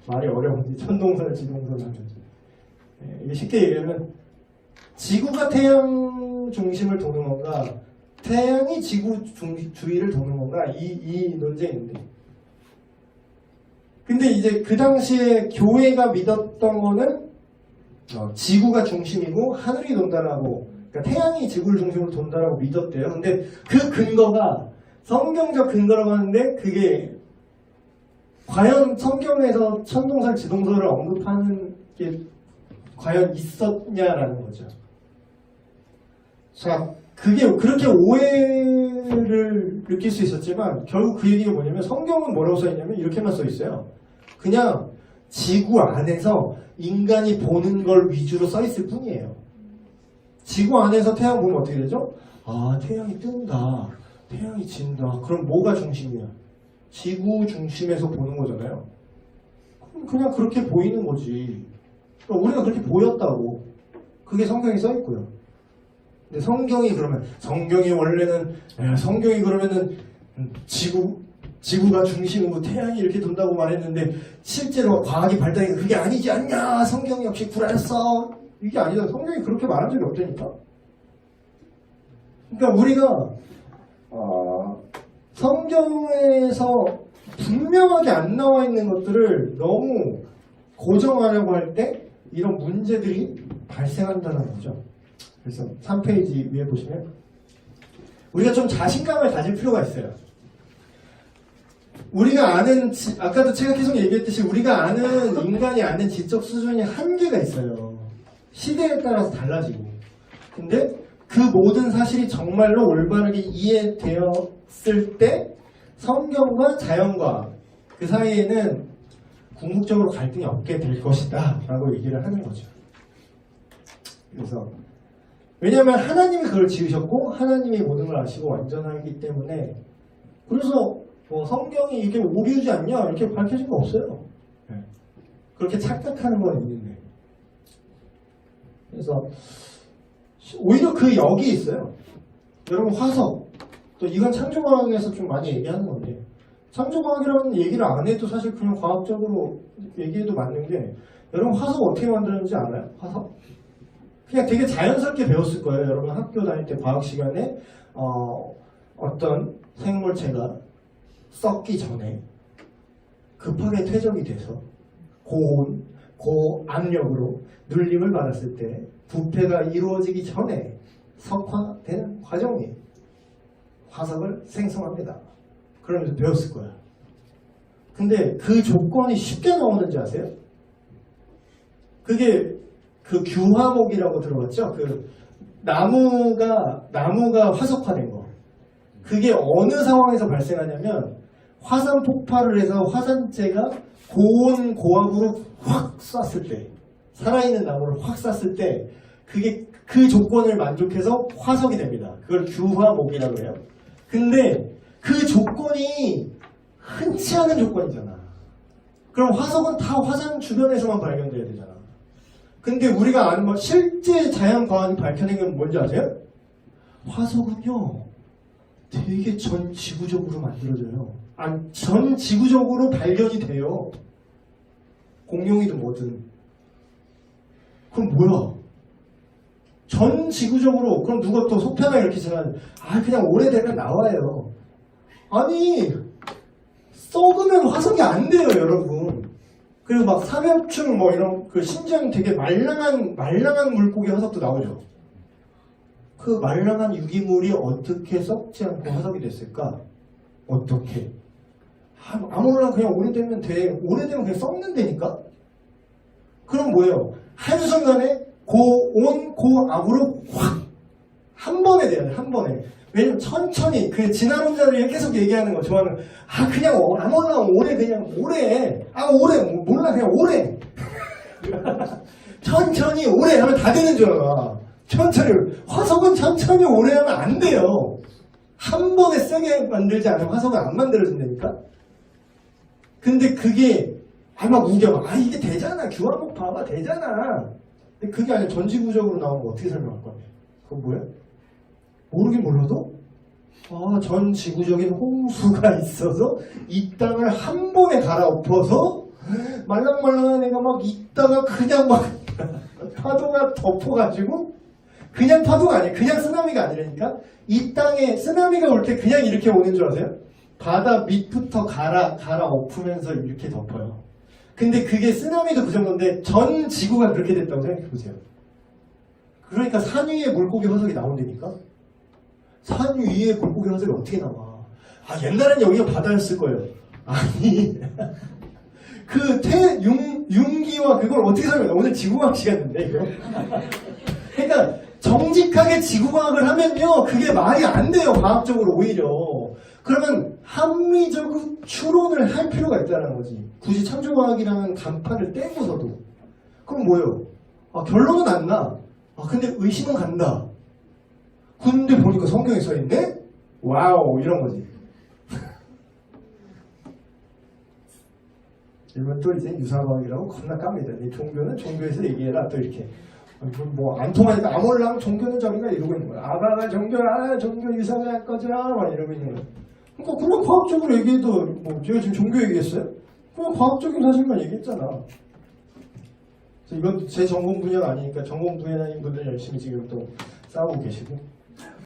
말이 어려운데 천동설, 지동설 하면 이게 쉽게 얘기하면 지구가 태양 중심을 도는 건가 태양이 지구 주위를 도는 건가 이 논쟁인데 근데 이제 그 당시에 교회가 믿었던 거는 지구가 중심이고 하늘이 돈다라고 그러니까 태양이 지구를 중심으로 돈다라고 믿었대요. 근데 그 근거가 성경적 거라고 하는데 그게 과연 성경에서 천동설, 지동설을 언급하는 게 과연 있었냐라는 거죠. 자, 그게 그렇게 오해를 느낄 수 있었지만 결국 그 얘기가 뭐냐면 성경은 뭐라고 써있냐면 이렇게만 써있어요. 그냥 지구 안에서 인간이 보는 걸 위주로 써있을 뿐이에요. 지구 안에서 태양 보면 어떻게 되죠? 아, 태양이 뜬다. 태양이 진다. 그럼 뭐가 중심이야? 지구 중심에서 보는 거잖아요. 그냥 그렇게 보이는 거지. 우리가 그렇게 보였다고. 그게 성경에 써있고요. 근데 성경이 원래는 성경이 그러면은 지구가 중심이고 태양이 이렇게 돈다고 말했는데 실제로 과학이 발달하니까 그게 아니지 않냐. 성경이 역시 구라였어. 이게 아니다. 성경이 그렇게 말한 적이 없다니까. 그러니까 우리가 성경에서 분명하게 안 나와 있는 것들을 너무 고정하려고 할 때 이런 문제들이 발생한다는 거죠. 그래서 3페이지 위에 보시면 우리가 좀 자신감을 가질 필요가 있어요. 우리가 아는 아까도 제가 계속 얘기했듯이 우리가 아는 인간이 아는 지적 수준이 한계가 있어요. 시대에 따라서 달라지고. 근데 그 모든 사실이 정말로 올바르게 이해되었을 때 성경과 자연과 그 사이에는 궁극적으로 갈등이 없게 될 것이다 라고 얘기를 하는 거죠. 그래서 왜냐하면 하나님이 그걸 지으셨고 하나님이 모든 걸 아시고 완전하기 때문에 그래서 성경이 이게 오류지 않냐 이렇게 밝혀진 거 없어요. 그렇게 착각하는 건 있는데 그래서 오히려 그 역이 있어요. 여러분 화석 또 이건 창조과학에서 좀 많이 얘기하는 건데 창조과학이라는 얘기를 안 해도 사실 그냥 과학적으로 얘기해도 맞는 게 여러분 화석 어떻게 만들었는지 알아요? 화석? 그냥 되게 자연스럽게 배웠을 거예요. 여러분 학교 다닐 때 과학 시간에 어떤 생물체가 썩기 전에 급하게 퇴적이 돼서 고온, 고압력으로 눌림을 받았을 때 부패가 이루어지기 전에 석화되는 과정이 화석을 생성합니다. 그러면서 배웠을 거야. 근데 그 조건이 쉽게 나오는지 아세요? 그게 그 규화목이라고 들어봤죠? 그 나무가 화석화된 거. 그게 어느 상황에서 발생하냐면 화산 폭발을 해서 화산재가 고온 고압으로 확 쐈을 때 살아있는 나무를 확 쐈을 때 그게 그 조건을 만족해서 화석이 됩니다. 그걸 규화목이라고 해요. 근데 그 조건이 흔치 않은 조건이잖아. 그럼 화석은 다 화산 주변에서만 발견돼야 되잖아. 근데 우리가 아는 실제 자연과학이 밝혀낸 건 뭔지 아세요? 화석은요 되게 전 지구적으로 만들어져요. 전 지구적으로 발견이 돼요. 공룡이든 뭐든. 그럼 뭐야? 전 지구적으로 그럼 누가 또 속편하게 이렇게 생각하면 그냥 오래되면 나와요. 아니 썩으면 화석이 안 돼요 여러분. 그리고 막 삼엽충 뭐 이런 그 심지어는 되게 말랑한 물고기 화석도 나오죠. 그 말랑한 유기물이 어떻게 썩지 않고 화석이 됐을까? 어떻게? 아무나 그냥 오래되면 그냥 썩는다니까? 그럼 뭐예요? 한순간에 고온, 고압으로 확! 한 번에 돼야 돼, 한 번에. 왜냐면 천천히, 그 진화론자들이 계속 얘기하는 거 좋아하는, 그냥 아무나 오래, 몰라, 그냥 오래. 천천히 오래 하면 다 되는 줄 알아. 천천히. 화석은 천천히 오래 하면 안 돼요. 한 번에 세게 만들지 않으면 화석은 안 만들어진다니까? 근데 그게, 막 우겨. 이게 되잖아. 규화목 봐봐. 되잖아. 근데 그게 아니라 전지구적으로 나온 거 어떻게 설명할 거야? 그건 뭐야? 모르긴 몰라도? 전 지구적인 홍수가 있어서 이 땅을 한 번에 갈아엎어서 말랑말랑한 애가 막 있다가 그냥 막 파도가 덮어가지고 그냥 파도가 아니에요. 그냥 쓰나미가 아니라니까. 이 땅에 쓰나미가 올 때 그냥 이렇게 오는 줄 아세요? 바다 밑부터 갈아엎으면서 이렇게 덮어요. 근데 그게 쓰나미도 그 정도인데 전 지구가 그렇게 됐다고 생각해보세요. 그러니까 산 위에 물고기 화석이 나온다니까? 산 위에 물고기 화석이 어떻게 나와? 아, 옛날엔 여기가 바다였을 거예요. 아니, 그 융기와 그걸 어떻게 설명해? 오늘 지구과학 시간인데, 이거? 그러니까 정직하게 지구과학을 하면요, 그게 말이 안 돼요, 과학적으로 오히려. 그러면 합리적으로 추론을 할 필요가 있다는 거지. 굳이 창조과학이라는 간판을 떼고서도. 그럼 뭐예요? 아, 결론은 안 나. 아, 근데 의심은 간다. 근데 보니까 성경에 써있네? 와우, 이런 거지. 이러면 또 이제 유사과학이라고 겁나 깝니다. 이 종교는 종교에서 얘기해라. 또 이렇게. 뭐 안 통하니까 아몰랑 종교는 저기가 이러고 있는 거야. 아바가 종교, 종교 유사과학 꺼져라. 막 이러고 있는 거야. 그러니까 그냥 과학적으로 얘기해도, 뭐, 제가 지금 종교 얘기했어요? 그냥 과학적인 사실만 얘기했잖아. 이건 제 전공 분야가 아니니까 전공 분야인 분들 열심히 지금 또 싸우고 계시고.